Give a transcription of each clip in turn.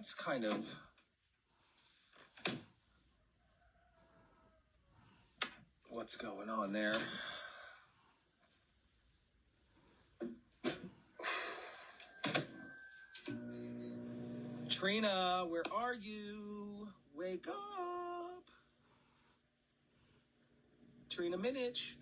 that's kind of what's going on there. Trina, where are you? Wake up. Trina Minich.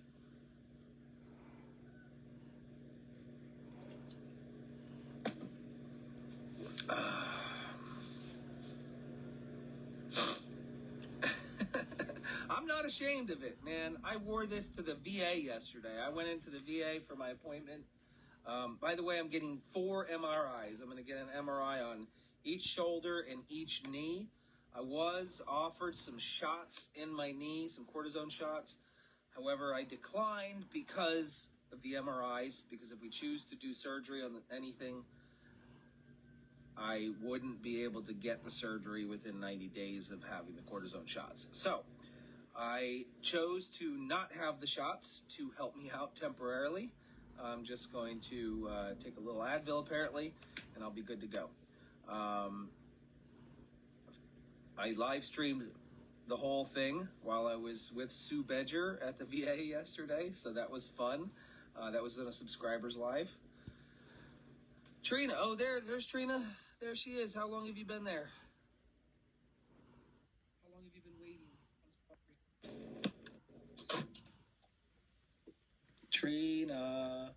I'm not ashamed of it, man. I wore this to the VA yesterday. I went into the VA for my appointment. By the way, I'm getting 4 MRIs. I'm going to get an MRI on each shoulder and each knee. I was offered some shots in my knee, some cortisone shots. However, I declined because of the MRIs, because if we choose to do surgery on anything, I wouldn't be able to get the surgery within 90 days of having the cortisone shots. So I chose to not have the shots to help me out temporarily. I'm just going to take a little Advil, apparently, and I'll be good to go. I live streamed the whole thing while I was with Sue Bedger at the VA yesterday, so that was fun. That was on a subscribers live. Trina, oh, there's Trina. There she is. How long have you been there? How long have you been waiting? I'm sorry. Trina.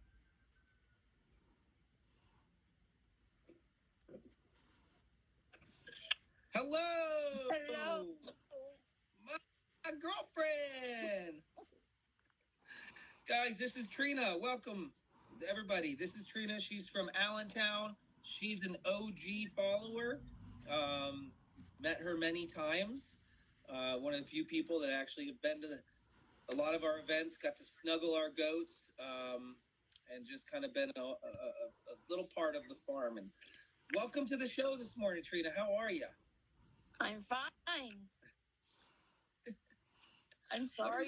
Hello. Hello. My girlfriend. Guys, this is Trina. Welcome, everybody. This is Trina. She's from Allentown. She's an OG follower. Met her many times. One of the few people that actually have been to a lot of our events, got to snuggle our goats, and just kind of been a little part of the farm. And welcome to the show this morning, Trina. How are you? I'm fine. I'm sorry.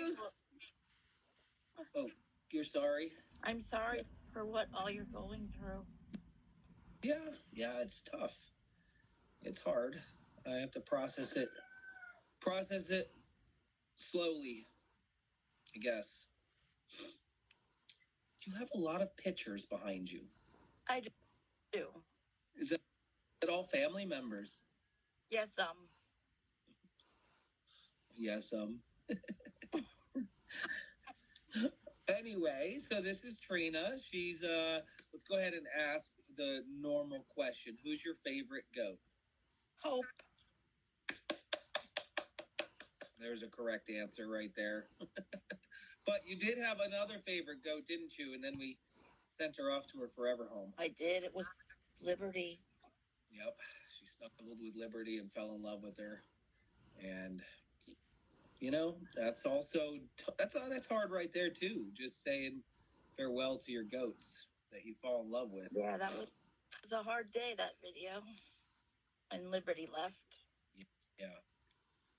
Oh, you're sorry? I'm sorry for what all you're going through. Yeah, it's tough. It's hard. I have to process it slowly, I guess. You have a lot of pictures behind you. I do. Is that all family members? Yes, Yes, Anyway, so this is Trina. She's let's go ahead and ask the normal question. Who's your favorite goat? Hope. There's a correct answer right there. But you did have another favorite goat, didn't you? And then we sent her off to her forever home. I did. It was Liberty. Yep. She snuggled with Liberty and fell in love with her. And you know, that's also that's hard right there too. Just saying farewell to your goats that you fall in love with. Yeah, that was a hard day, that video. And Liberty left. Yeah.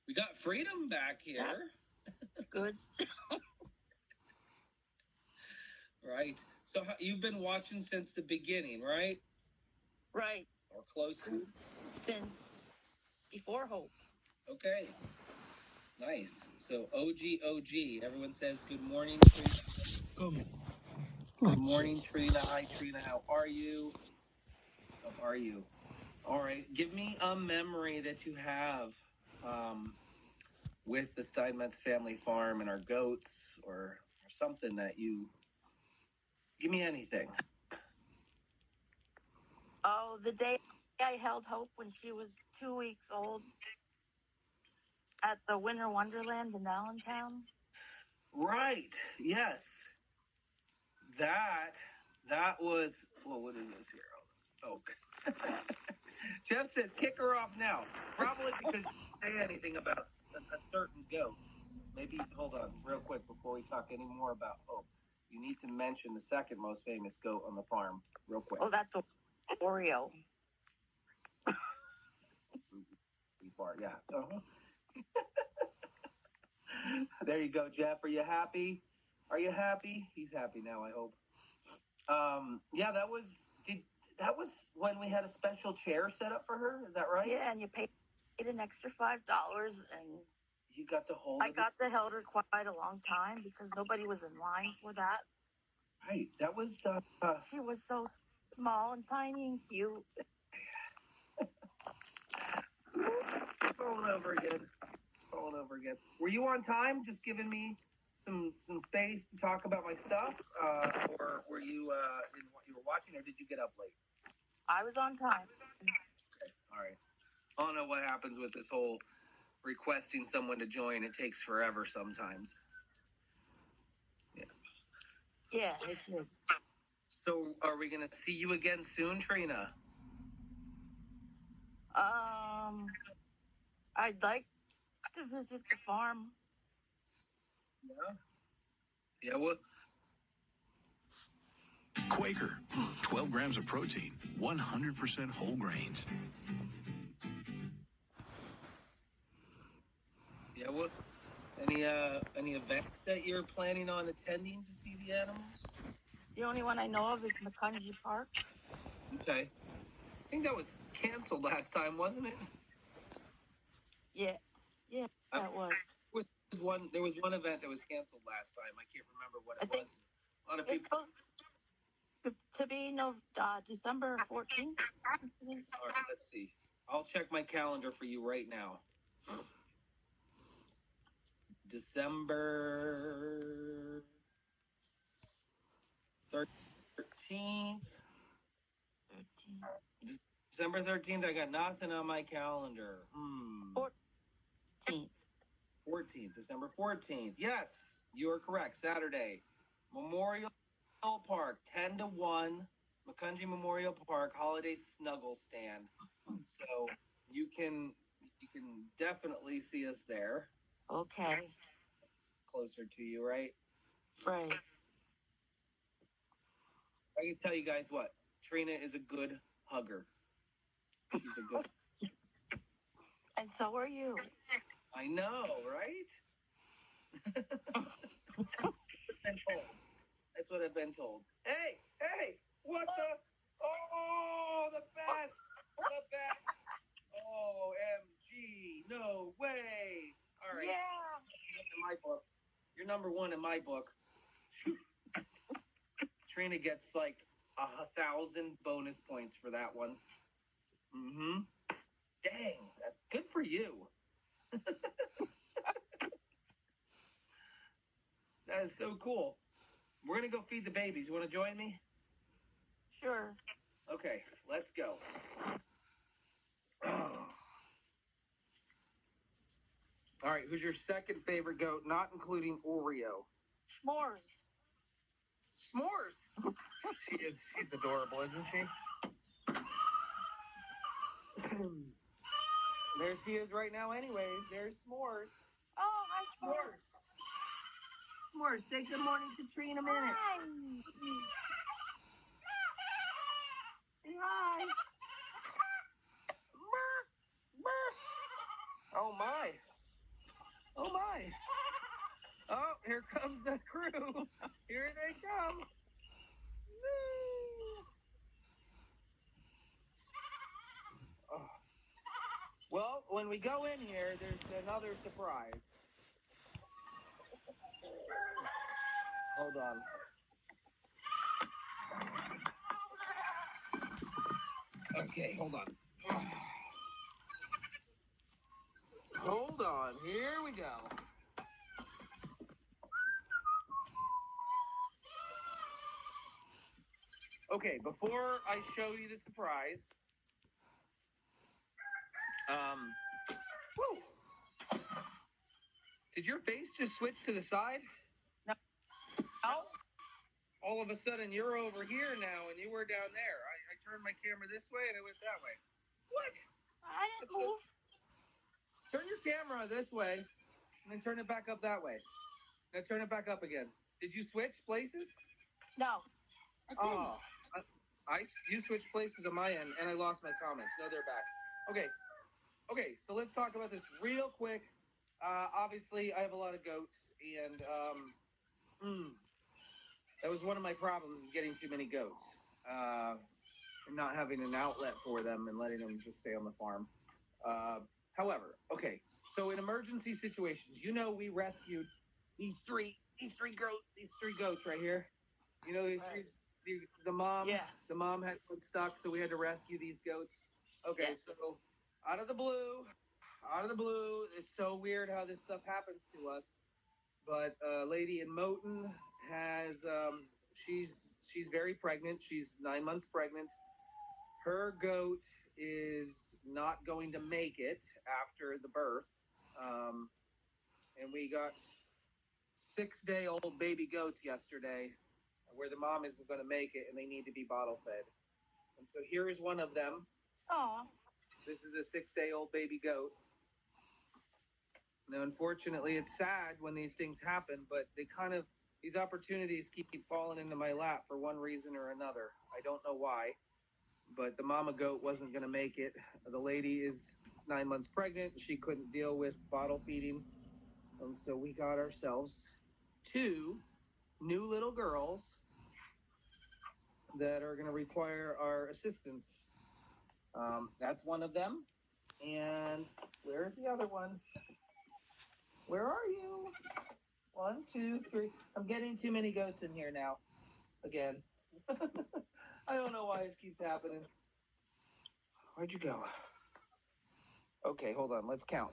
We got freedom back here. That's good. Right. So you've been watching since the beginning, right? Right. Or close to? Since before Hope. Okay. Nice. So OG. Everyone says good morning, Trina. Good morning, Trina. Hi, Trina. How are you? All right. Give me a memory that you have with the Steinmetz Family Farm and our goats, or something that you... Give me anything. Oh, the day I held Hope when she was 2 weeks old at the Winter Wonderland in Allentown. Right. Yes. That was... Well, what is this here? Oh. Jeff says, kick her off now. Probably because you didn't say anything about a certain goat. Maybe, hold on, real quick, before we talk any more about Hope. You need to mention the second most famous goat on the farm, real quick. Oh, that's Oreo. Yeah. There you go, Jeff. Are you happy? He's happy now, I hope. Yeah, that was... That was when we had a special chair set up for her. Is that right? Yeah, and you paid an extra $5, and You got the hold. I got to held her quite a long time because nobody was in line for that. Right. That was. She was so small and tiny and cute. Rolling over again. Rolling over again. Were you on time? Just giving me some space to talk about my stuff, or were you in what you were watching, or did you get up late? I was on time. Okay. All right. I don't know what happens with this whole requesting someone to join. It takes forever sometimes. Yeah, it did. So, are we gonna see you again soon, Trina? I'd like to visit the farm. Yeah. Yeah. Well. Quaker, 12 grams of protein, 100% whole grains. Yeah. Well. Any event that you're planning on attending to see the animals? The only one I know of is McCungy Park. Okay. I think that was canceled last time, wasn't it? Yeah, that was. There was one event that was canceled last time. I can't remember what it was. A lot of It's people. supposed to be December 14th. All right, let's see. I'll check my calendar for you right now. December 13th. December 13th, I got nothing on my calendar. 14th, December 14th. Yes, you are correct. Saturday, Memorial Park, 10 to 1, McCungy Memorial Park Holiday Snuggle Stand. So you can definitely see us there. Okay. It's closer to you, right? Right. I can tell you guys what, Trina is a good hugger. She's a good. And so are you. I know, right? That's what I've been told. Hey, what the? Oh, the best. OMG, no way. All right. Yeah. In my book, you're number one in my book. Trina gets like 1,000 bonus points for that one. Mm-hmm. Dang, that's good for you. That is so cool. We're gonna go feed the babies. You want to join me? Sure. Okay, let's go. All right, who's your second favorite goat, not including Oreo? S'mores. S'mores. She's adorable, isn't she? There she is right now anyways. There's S'mores. Oh, hi, S'mores. S'mores, say good morning to Trina in a minute. Hi. Say hi. Oh my. Oh my. Oh, here comes the crew. Here they come. Oh. Well, when we go in here, there's another surprise. Hold on. Okay, hold on. Hold on. Here we go. Okay, before I show you the surprise, woo. Did your face just switch to the side? No. All of a sudden, you're over here now, and you were down there. I turned my camera this way, and it went that way. What? I didn't move. Turn your camera this way, and then turn it back up that way. Now turn it back up again. Did you switch places? No. I didn't. Oh, you switched places on my end, and I lost my comments. No, they're back. Okay, so let's talk about this real quick. Obviously, I have a lot of goats, and that was one of my problems, is getting too many goats. not having an outlet for them and letting them just stay on the farm. However, okay, so in emergency situations, we rescued these three goats right here. These three. The mom, Yeah. the mom had one stuck, so we had to rescue these goats. Okay, Yeah. so out of the blue, it's so weird how this stuff happens to us. But a lady in Moton has, she's very pregnant. She's 9 months pregnant. Her goat is not going to make it after the birth, and we got 6-day-old baby goats yesterday, where the mom isn't going to make it, and they need to be bottle fed. And so here is one of them. Oh. This is a 6-day-old baby goat. Now, unfortunately, it's sad when these things happen, but these opportunities keep falling into my lap for one reason or another. I don't know why, but the mama goat wasn't going to make it. The lady is 9 months pregnant. She couldn't deal with bottle feeding. And so we got ourselves 2 new little girls that are going to require our assistance. That's one of them. And where's the other one? Where are you? 1, 2, 3. I'm getting too many goats in here now. Again. I don't know why this keeps happening. Where'd you go? Okay, hold on. Let's count.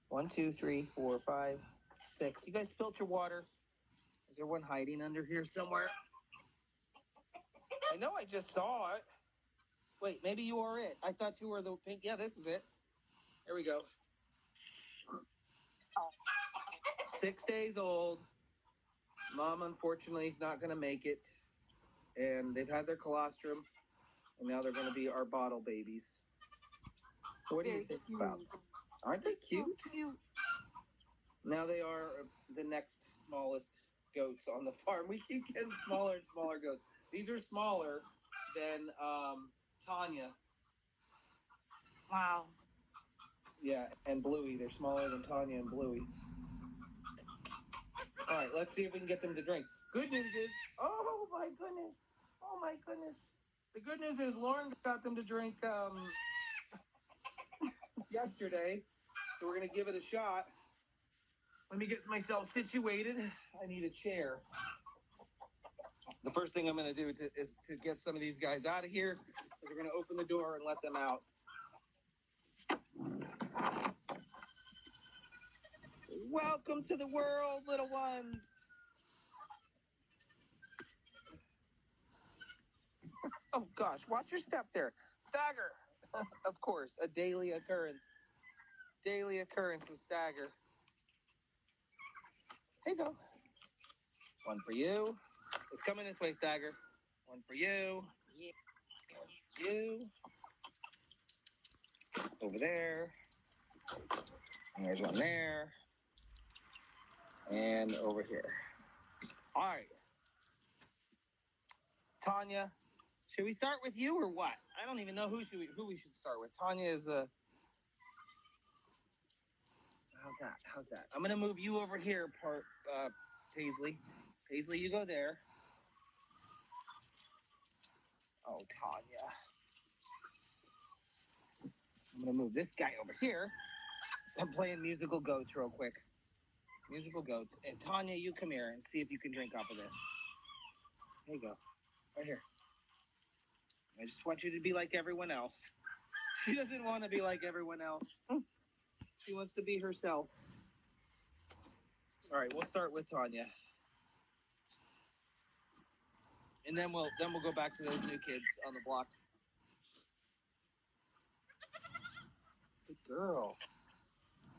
1, 2, 3, 4, 5, 6. You guys spilled your water. Is there one hiding under here somewhere? I know I just saw it. Wait, maybe you are it. I thought you were the pink. Yeah, this is it. There we go. 6 days old. Mom, unfortunately, is not going to make it. And they've had their colostrum. And now they're going to be our bottle babies. What do you think about them? Aren't they cute? So cute. Now they are the next smallest goats on the farm. We keep getting smaller and smaller goats. These are smaller than Tanya. Wow. Yeah, and Bluey. They're smaller than Tanya and Bluey. All right, let's see if we can get them to drink. Good news is, oh my goodness. The good news is Lauren got them to drink yesterday, so we're going to give it a shot. Let me get myself situated. I need a chair. The first thing I'm going to do is to get some of these guys out of here, is we're going to open the door and let them out. Welcome to the world, little ones. Oh, gosh, watch your step there. Stagger. Of course, a daily occurrence. Daily occurrence with Stagger. Here you go. One for you. It's coming this way, Stagger. One for you. Yeah. You. Over there. And there's one there. And over here. All right. Tanya, should we start with you or what? I don't even know who we should start with. Tanya is the... How's that? I'm going to move you over here, Paisley. Paisley, you go there. Oh, Tanya. I'm going to move this guy over here. I'm playing musical goats real quick. Musical goats. And Tanya, you come here and see if you can drink off of this. There you go. Right here. I just want you to be like everyone else. She doesn't want to be like everyone else. She wants to be herself. All right, we'll start with Tanya. And then we'll go back to those new kids on the block. Good girl.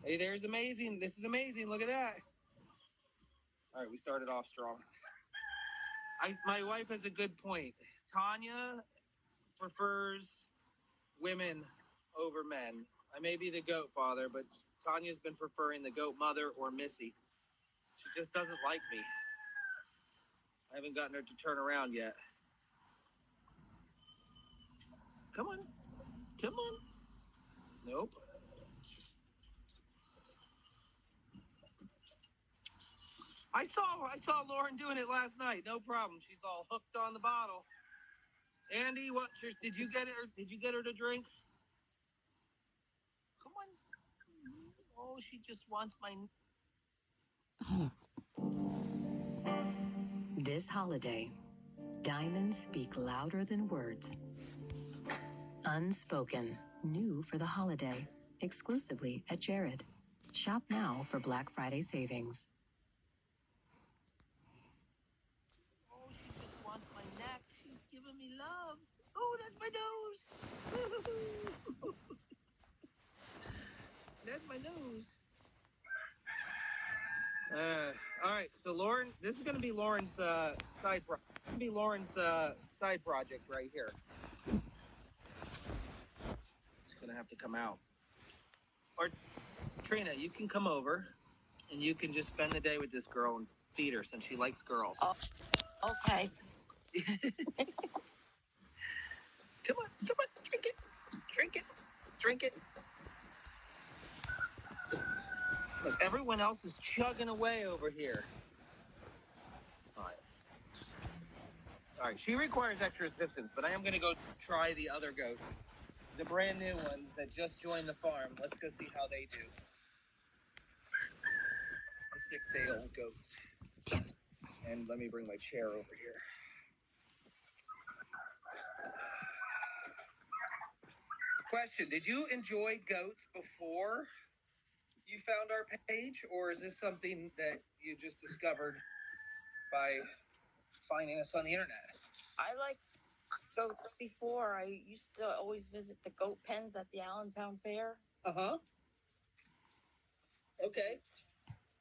Hey, there's amazing. This is amazing. Look at that. All right, we started off strong. My wife has a good point. Tanya prefers women over men. I may be the goat father, but Tanya's been preferring the goat mother or Missy. She just doesn't like me. I haven't gotten her to turn around yet. Come on. Nope. I saw Lauren doing it last night. No problem. She's all hooked on the bottle. Andy, did you get her? Did you get her to drink? Come on. Oh, she just wants my. This holiday, diamonds speak louder than words. Unspoken, new for the holiday, exclusively at Jared. Shop now for Black Friday savings. Oh, she just wants my neck. She's giving me love. Oh, that's my nose. That's my nose. All right. So Lauren, this is going to be Lauren's side project. Side project right here. It's going to have to come out. Or Trina, you can come over, and you can just spend the day with this girl and feed her since she likes girls. Oh, okay. Come on, drink it. Look, everyone else is chugging away over here. All right. She requires extra assistance, but I am going to go try the other goats, the brand new ones that just joined the farm. Let's go see how they do. The 6-day-old goats. And let me bring my chair over here. Question, did you enjoy goats before you found our page, or is this something that you just discovered by finding us on the internet? I liked goats before. I used to always visit the goat pens at the Allentown Fair. Uh-huh. Okay.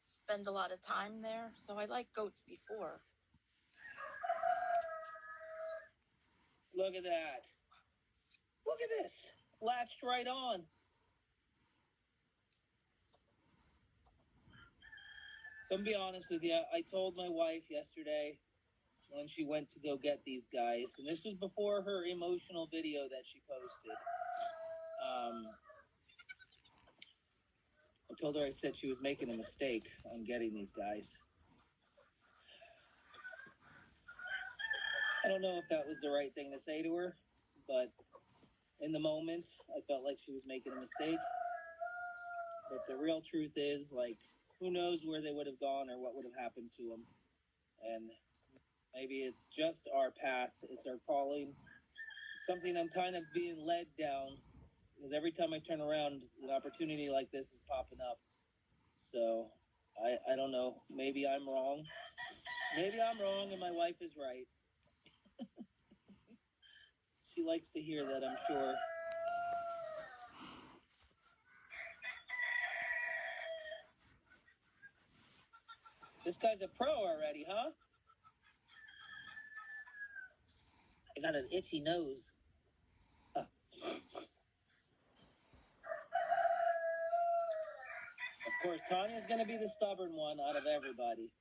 Spend a lot of time there. So I liked goats before. Look at that. Look at this. Latched right on. So I'm gonna be honest with you. I told my wife yesterday when she went to go get these guys, and this was before her emotional video that she posted. I told her, I said she was making a mistake on getting these guys. I don't know if that was the right thing to say to her, but in the moment, I felt like she was making a mistake. But the real truth is, like, who knows where they would have gone or what would have happened to them. And maybe it's just our path. It's our calling. Something I'm kind of being led down, because every time I turn around, an opportunity like this is popping up. So I don't know. Maybe I'm wrong. Maybe I'm wrong and my wife is right. She likes to hear that, I'm sure. This guy's a pro already, huh? I got an itchy nose. Of course, Tanya's going to be the stubborn one out of everybody.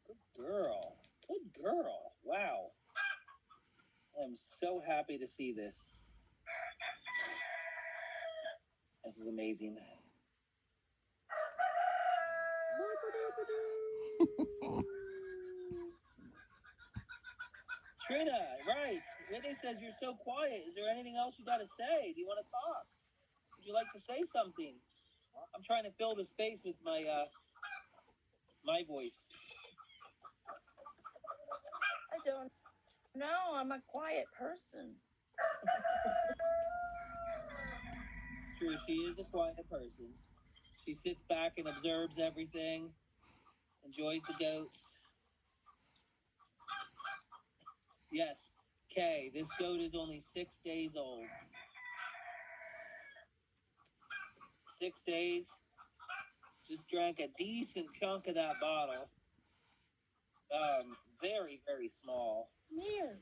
Good girl. Good girl. Wow. I'm so happy to see this. This is amazing. Trina, right. Whitney says you're so quiet. Is there anything else you got to say? Do you want to talk? Would you like to say something? I'm trying to fill the space with my my voice. I don't know. I'm a quiet person. It's true. She is a quiet person. She sits back and observes everything, enjoys the goats. Yes, Kay, this goat is only 6 days old. 6 days. Just drank a decent chunk of that bottle. Very, very small. Come here.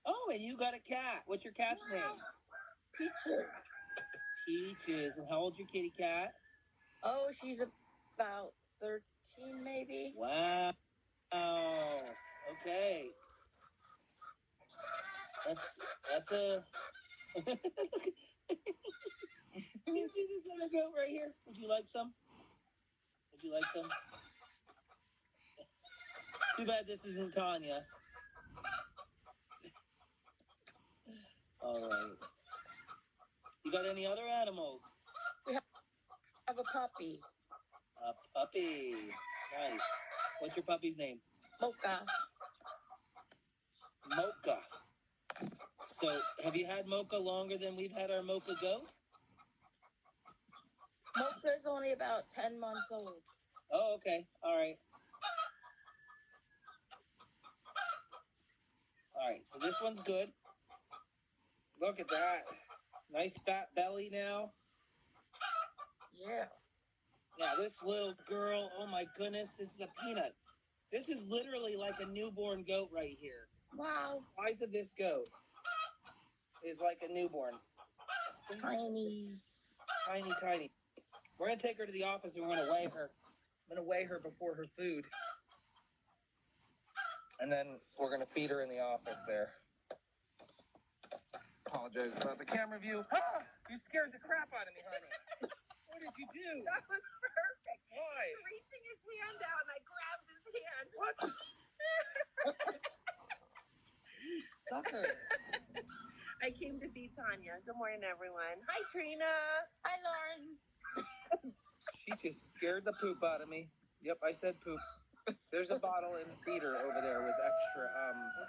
Oh, and you got a cat. What's your cat's name? Peaches. Peaches. And how old's your kitty cat? Oh, she's about 13 maybe. Wow. Okay. That's a... You see this other goat right here? Would you like some? Did you like them? Too bad this isn't Tanya. All right. You got any other animals? We have a puppy, A puppy. Nice. What's your puppy's name? Mocha. Mocha. So, have you had Mocha longer than we've had our Mocha goat? Mocha's only about 10 months old. Oh, okay. All right. All right. So this one's good. Look at that. Nice fat belly now. Yeah. Now this little girl, oh my goodness, this is a peanut. This is literally like a newborn goat right here. Wow. The size of this goat is like a newborn. Tiny. Tiny, tiny. We're going to take her to the office and we're going to weigh her. I'm going to weigh her before her food. And then we're going to feed her in the office there. Apologize about the camera view. Ah! You scared the crap out of me, honey. What did you do? That was perfect. Why? Reaching his hand out and I grabbed his hand. What? You sucker. I came to feed Tanya. Good morning, everyone. Hi, Trina. Hi, Lauren. She just scared the poop out of me. Yep, I said poop. There's a bottle and feeder over there with extra,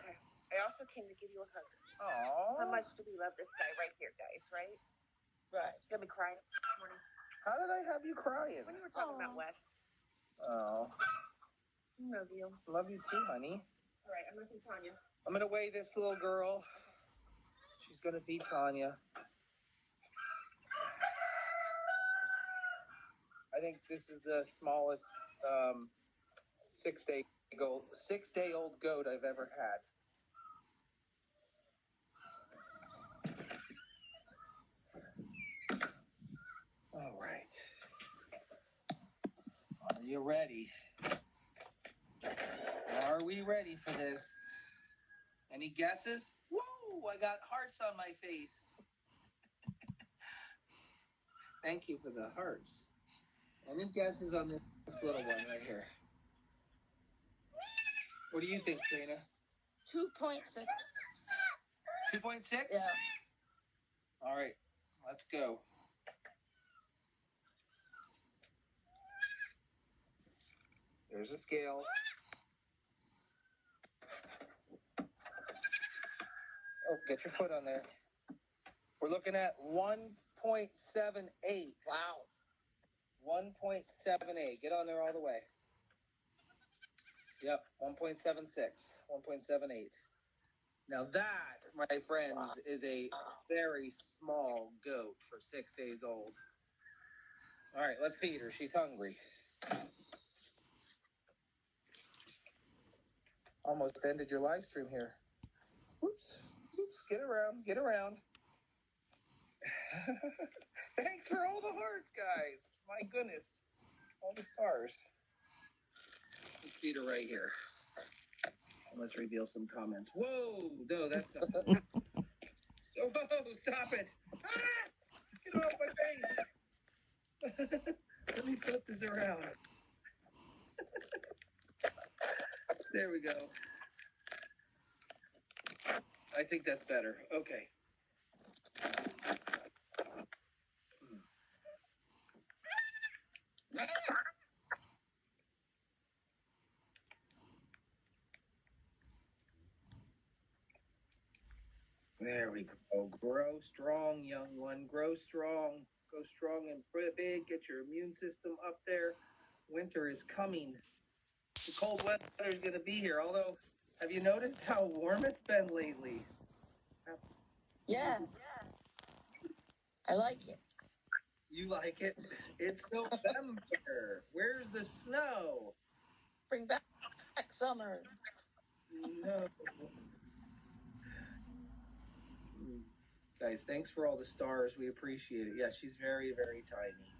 Okay. I also came to give you a hug. Aww. How much do we love this guy right here, guys, right? Right. You got me crying this morning. How did I have you crying? When you were talking about Aw. Wes. Oh, I love you. love you too, honey. All right, I'm going to feed Tanya. I'm gonna weigh this little girl. She's gonna feed Tanya. I think this is the smallest 6-day-old goat I've ever had. All right. Are you ready? Are we ready for this? Any guesses? Woo! I got hearts on my face. Thank you for the hearts. Any guesses on this little one right here? What do you think, Trina? 2.6. 2.6? Yeah. All right, let's go. There's a scale. Oh, get your foot on there. We're looking at 1.78. Wow. 1.78. Get on there all the way. Yep, 1.76. 1.78. Now that, my friends, is a very small goat for 6 days old. All right, let's feed her. She's hungry. Almost ended your live stream here. Oops. Oops. Get around. Get around. Thanks for all the hearts, guys. My goodness. All the stars. Let's feed her right here. And let's reveal some comments. Whoa! No, that's not. Oh, stop it. Ah! Get off my face. Let me flip this around. There we go. I think that's better. Okay. There we go. Grow strong, young one. Grow strong. Go strong and big. Get your immune system up there. Winter is coming. The cold weather is going to be here. Although, have you noticed how warm it's been lately? Yes. I like it. You like it? It's November. Where's the snow? Bring back summer. No. Guys, thanks for all the stars. We appreciate it. Yeah, she's very, very tiny.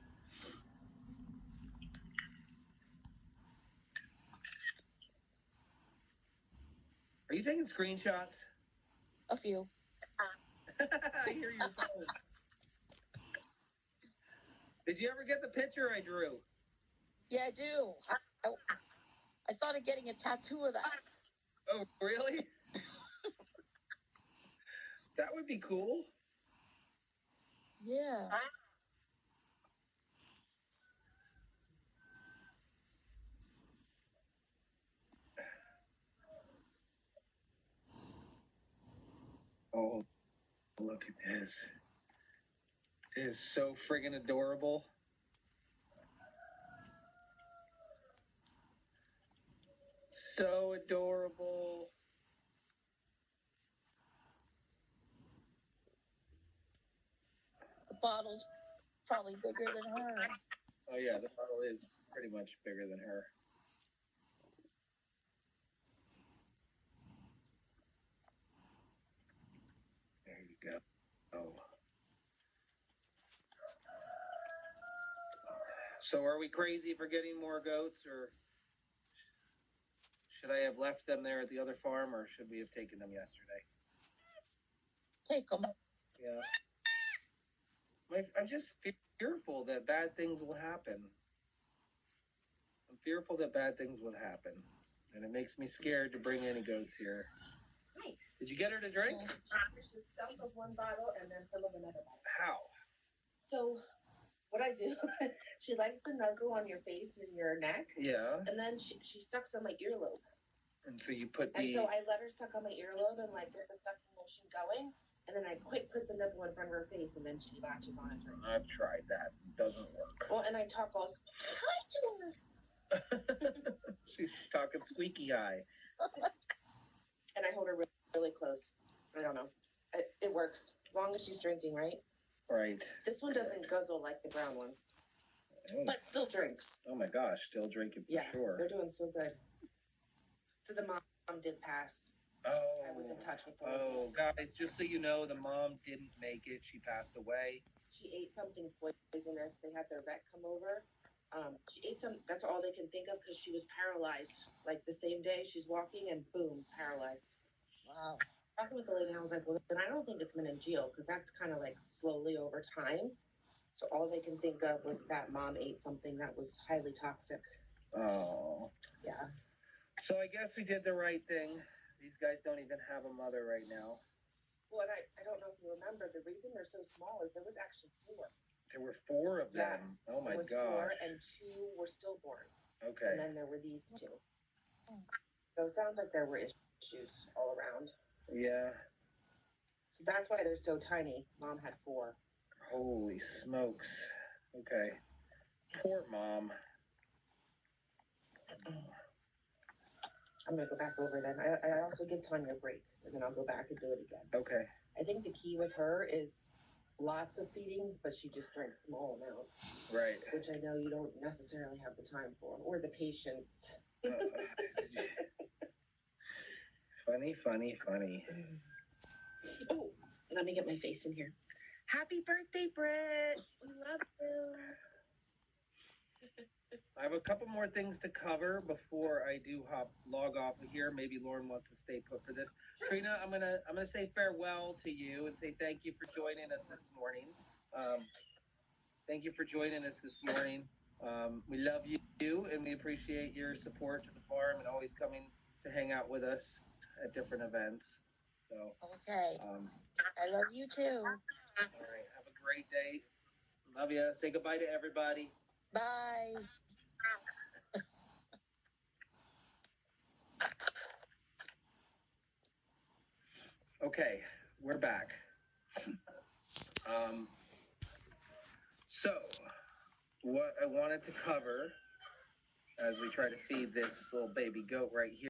Are you taking screenshots? A few. I hear your phone. Did you ever get the picture I drew? Yeah, I do. I thought of getting a tattoo of that. Oh, really? That would be cool. Yeah. Oh, look at this. It is so friggin' adorable. So adorable. The bottle's probably bigger than her. Oh, yeah, the bottle is pretty much bigger than her. There you go. Oh. So are we crazy for getting more goats, or should I have left them there at the other farm, or should we have taken them yesterday? Take them. Yeah. I'm just fearful that bad things will happen. I'm fearful that bad things will happen. And it makes me scared to bring any goats here. Hi. Did you get her to drink? There's just some of one bottle and then some of another bottle. How? So what I do, she likes to nuzzle on your face and your neck, Yeah. and then she sucks on my earlobe. And so you put And the... so I let her suck on my earlobe and like get the sucking motion going, and then I quick put the nipple in front of her face, and then she latches on it. I've tried that. It doesn't work. Well, and I talk all hi to her. She's talking squeaky eye. And I hold her really, really close. I don't know. It works as long as she's drinking, right? Right. This one doesn't guzzle like the brown one, Oh, but still drinks. oh my gosh, still drinking for Yeah, sure. they're doing so good. So the mom did pass. Oh. I was in touch with her. Oh, guys, just so you know, the mom didn't make it. She passed away. She ate something poisonous. They had their vet come over. She ate some. That's all they can think of because she was paralyzed. Like the same day she's walking and boom, paralyzed. Wow. Talking with the lady, and I was like, well, then I don't think it's meningeal because that's kind of like slowly over time. So all they can think of was that mom ate something that was highly toxic. Oh. Yeah. So I guess we did the right thing. These guys don't even have a mother right now. Well, and I don't know if you remember, the reason they're so small is there was actually 4. There were 4 of them. Yeah. Oh my There was gosh. 4 and 2 were stillborn. Okay. And then there were these 2. So it sounds like there were issues all around. Yeah. So that's why they're so tiny. Mom had 4. Holy smokes. Okay. Poor mom. I'm gonna go back over then. I also give Tanya a break, and then I'll go back and do it again. Okay. I think the key with her is lots of feedings, but she just drinks small amounts. Right. Which I know you don't necessarily have the time for, or the patience. Funny, funny, funny. Oh, let me get my face in here. Happy birthday, Britt! We love you. I have a couple more things to cover before I do log off of here. Maybe Lauren wants to stay put for this. Trina, I'm gonna say farewell to you and say thank you for joining us this morning. Thank you for joining us this morning. We love you and we appreciate your support to the farm and always coming to hang out with us at different events. So Okay. I love you too. all right, have a great day. Love you. Say goodbye to everybody. Bye. Okay, we're back. So, what I wanted to cover as we try to feed this little baby goat right here.